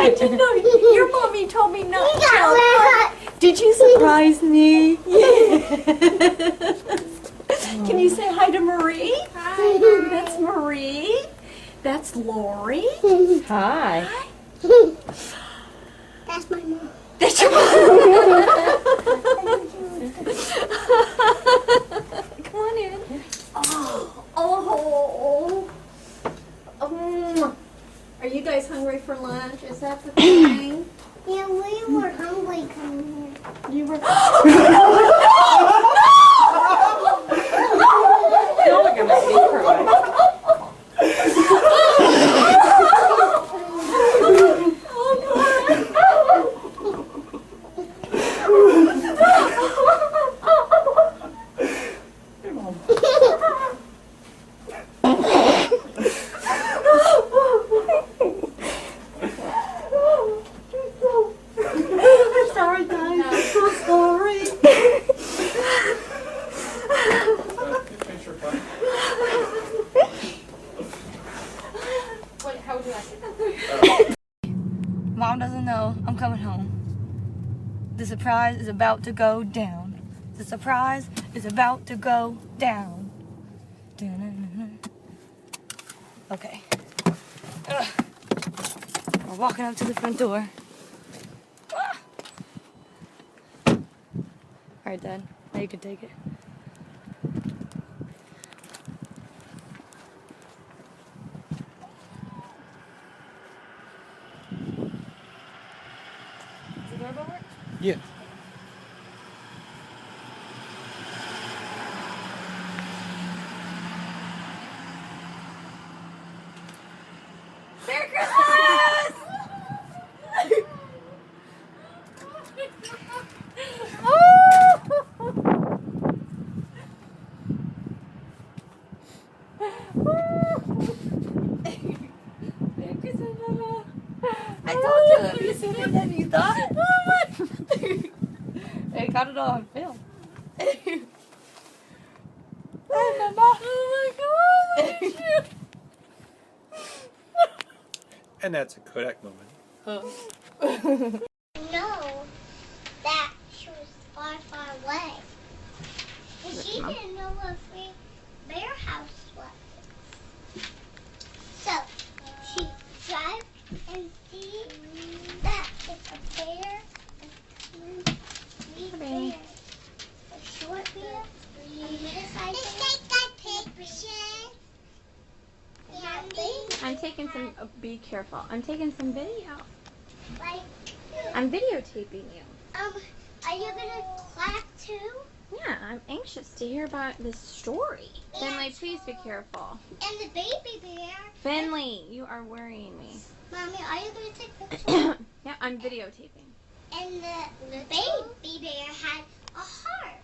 I didn't know. Your mommy told me not to tell. Did you surprise me? Can you say hi to Marie? Hi. That's Marie. That's Lori. Hi. That's my mom. That's your mom. Come on in. Oh. Are you guys hungry for lunch? Is that the thing? Yeah, we were hungry coming here. You were. Don't look at my feet cry. Sorry, guys. I'm so sorry. What, how would you like it? Mom doesn't know I'm coming home. The surprise is about to go down. The surprise is about to go down. Okay. We're walking up to the front door. Alright, Dad. Now you can take it. Does the doorbell work? Yeah. Merry Christmas! Merry Christmas, Mama. I told you it'd be sooner than you thought. I got it all on film. Hey, Mama. Oh my God, look at you. And that's a Kodak moment. No, that she was far, far away. And she didn't know what free bear house was. So she drive and see that it's a bear, a three bear, a short bear, a middle-sized bear. Let's take that picture. I'm taking some, be careful. I'm taking some video. Like, I'm videotaping you. are you gonna clap too? Yeah, I'm anxious to hear about this story. Finley, please be careful. And the baby bear. Finley, you are worrying me. Mommy, are you gonna take pictures? Yeah, I'm videotaping. And the baby bear had a heart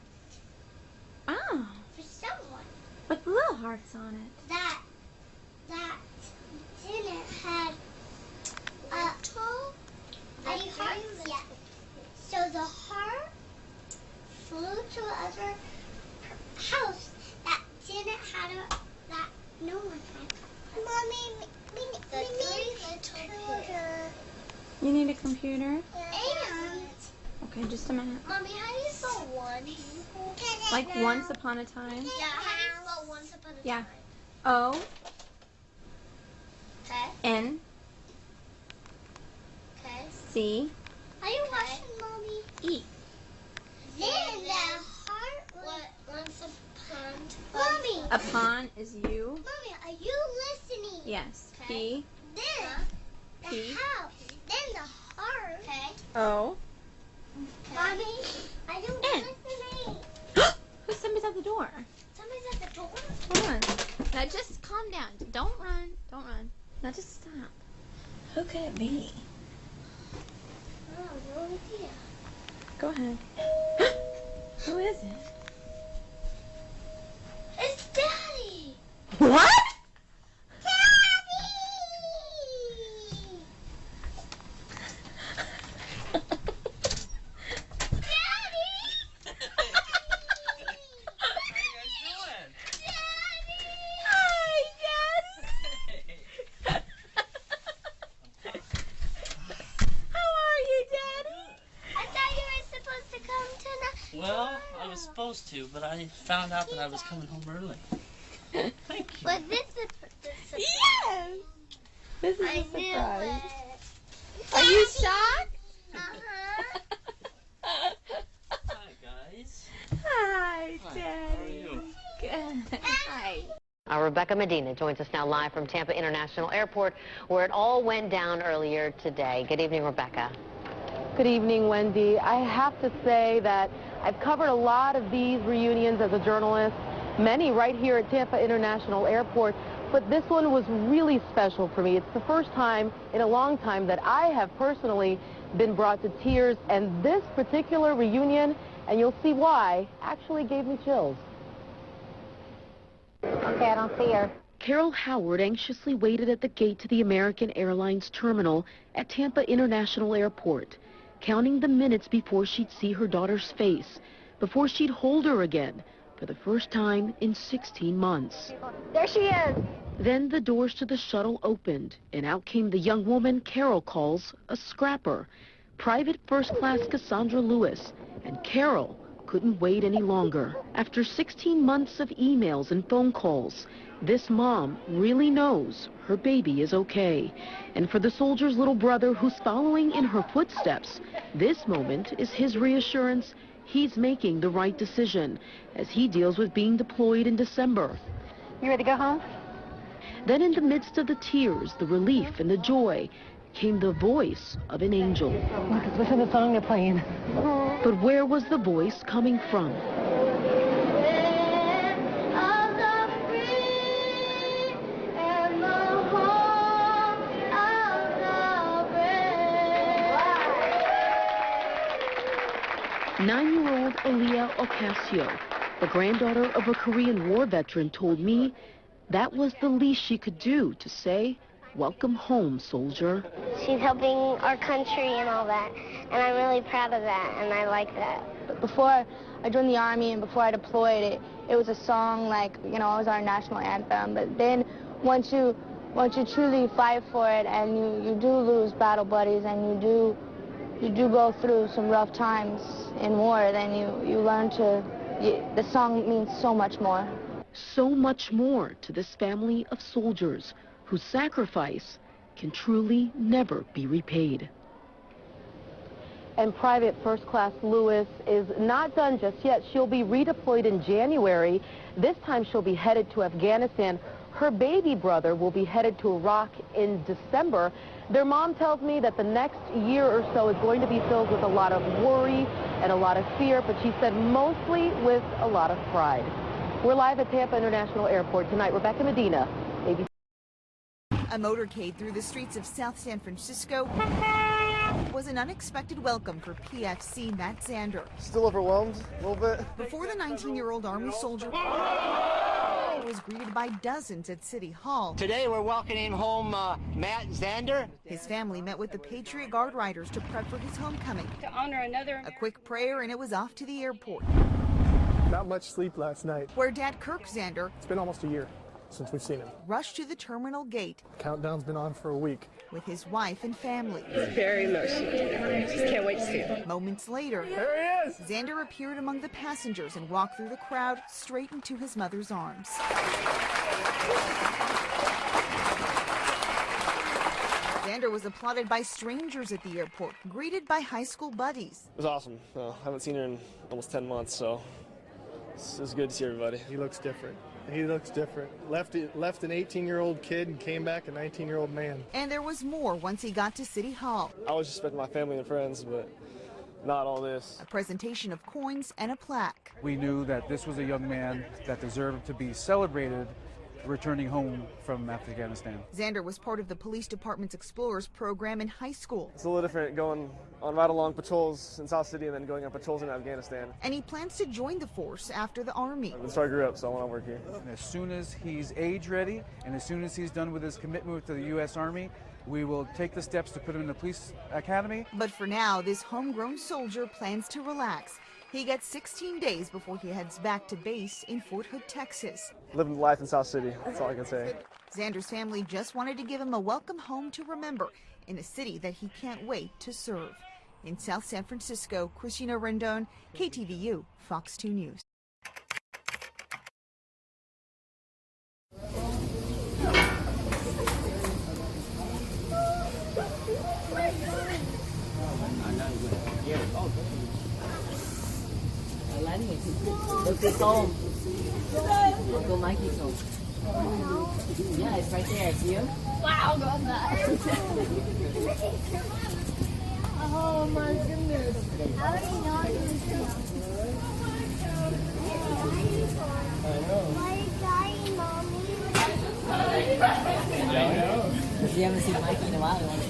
Oh, for someone with little hearts on it. that didn't have any hearts yet. So the heart flew to another house that didn't have that no one had. Mommy, we need a computer. You need a computer? And Okay, just a minute. Mommy, how do you spell one? Like once upon a time? Yeah, how do you spell once upon a Yeah. time? O Okay. N Okay. C Are you watching, Mommy? E. Then the heart once upon. Mommy. Upon is you. Mommy, are you listening? Yes. Okay. P Then the P. house. Then the heart. Okay. O. Mommy, are you N. listening? Who's somebody's at the door? Somebody's at the door. Hold on. Now just calm down. Don't run. Don't run. Now just stop. Who could it be? Oh, no idea. Go ahead. Who is it? It's Daddy. What? supposed to, but I found out that I was coming home early. Thank you. Was this the surprise? Yes! This is I a knew surprise. it. Are you shocked? Uh-huh. Hi, guys. Hi, Hi, Daddy. how are you? Good. Hi. Our Rebecca Medina joins us now live from Tampa International Airport, where it all went down earlier today. Good evening, Rebecca. Good evening, Wendy. I have to say that I've covered a lot of these reunions as a journalist, many right here at Tampa International Airport, but this one was really special for me. It's the first time in a long time that I have personally been brought to tears, and this particular reunion, and you'll see why, actually gave me chills. Okay, I don't see her. Carol Howard anxiously waited at the gate to the American Airlines terminal at Tampa International Airport, counting the minutes before she'd see her daughter's face, before she'd hold her again for the first time in 16 months. There she is. Then the doors to the shuttle opened, and out came the young woman Carol calls a scrapper, Private First Class Cassandra Lewis, and Carol couldn't wait any longer. After 16 months of emails and phone calls, this mom really knows her baby is okay. And for the soldier's little brother who's following in her footsteps, this moment is his reassurance he's making the right decision as he deals with being deployed in December. You ready to go home? Then in the midst of the tears, the relief and the joy, came the voice of an angel. Listen to the song they're playing. But where was the voice coming from? Nine-year-old Aaliyah Ocasio, the granddaughter of a Korean War veteran, told me that was the least she could do to say, "Welcome home, soldier." She's helping our country and all that, and I'm really proud of that, and I like that. Before I joined the Army and before I deployed, it was a song like, you know, it was our national anthem. But then once you truly fight for it and you do lose battle buddies and you do go through some rough times in war, then you learn to, the song means so much more. So much more to this family of soldiers whose sacrifice can truly never be repaid. And Private First Class Lewis is not done just yet. She'll be redeployed in January. This time she'll be headed to Afghanistan. Her baby brother will be headed to Iraq in December. Their mom tells me that the next year or so is going to be filled with a lot of worry and a lot of fear, but she said mostly with a lot of pride. We're live at Tampa International Airport tonight. Rebecca Medina, ABC. A motorcade through the streets of South San Francisco was an unexpected welcome for PFC Matt Zander. Still overwhelmed a little bit. Before the 19-year-old Army soldier was greeted by dozens at City Hall. Today we're welcoming home Matt Zander. His family met with the Patriot Guard riders to prep for his homecoming. To honor another. A quick prayer and it was off to the airport, Not much sleep last night. where Dad Kirk Zander It's been almost a year since we've seen him. rushed to the terminal gate Countdown's been on for a week. with his wife and family. Very emotional. Just can't wait to see him. Moments later, There he is! Zander appeared among the passengers and walked through the crowd straight into his mother's arms. Zander was applauded by strangers at the airport, greeted by high school buddies. It was awesome. I haven't seen her in almost 10 months, so it was good to see everybody. He looks different. He looks different. Left an 18-year-old kid and came back a 19-year-old man. And there was more once he got to City Hall. I was just expecting my family and friends, but not all this. A presentation of coins and a plaque. We knew that this was a young man that deserved to be celebrated returning home from Afghanistan. Zander was part of the police department's Explorers program in high school. It's a little different going on ride-along patrols in South City and then going on patrols in Afghanistan. And he plans to join the force after the Army. That's where I grew up, so I want to work here. And as soon as he's age ready and as soon as he's done with his commitment to the U.S. Army, we will take the steps to put him in the police academy. But for now, this homegrown soldier plans to relax. He gets 16 days before he heads back to base in Fort Hood, Texas. Living life in South City, that's all I can say. Zander's family just wanted to give him a welcome home to remember in a city that he can't wait to serve. In South San Francisco, Christina Rendon, KTVU, Fox 2 News. Look, it's home. Uncle Mikey's home. Yeah, it's right there. It's you. Wow, got that. Oh my goodness. I already know this. I know. Why are you dying, Mommy? If you haven't seen Mikey in a while, you want to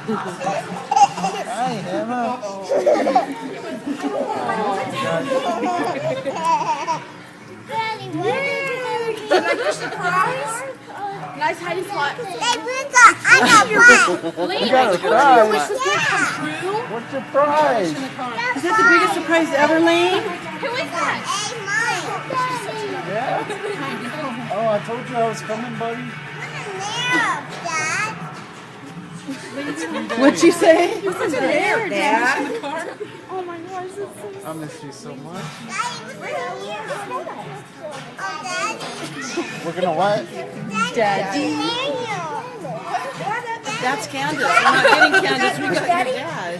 Hi, Emma. Daddy, what did you like your surprise? Nice hiding spot. I got one. Lee, You got a I told you your prize. wish was going to come true. What's your prize? Is that the biggest surprise ever, Lane? Who is that? Yeah? Oh, I told you I was coming, buddy. What'd you say? What's in there, Dad? Oh my gosh, that's so I miss you so much. We're gonna what? Daddy. That's Candace. We're not getting Candace. We got your dad.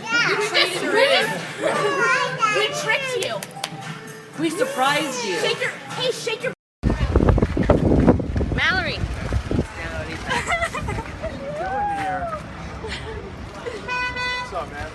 We tricked you. We surprised you. Shake your. Mallory. What's up, man?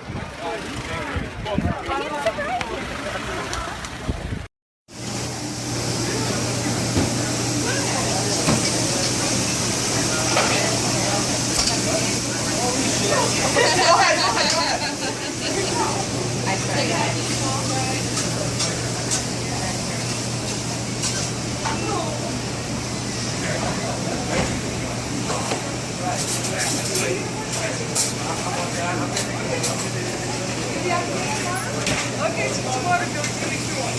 Okay, so tomorrow, give me 2 on.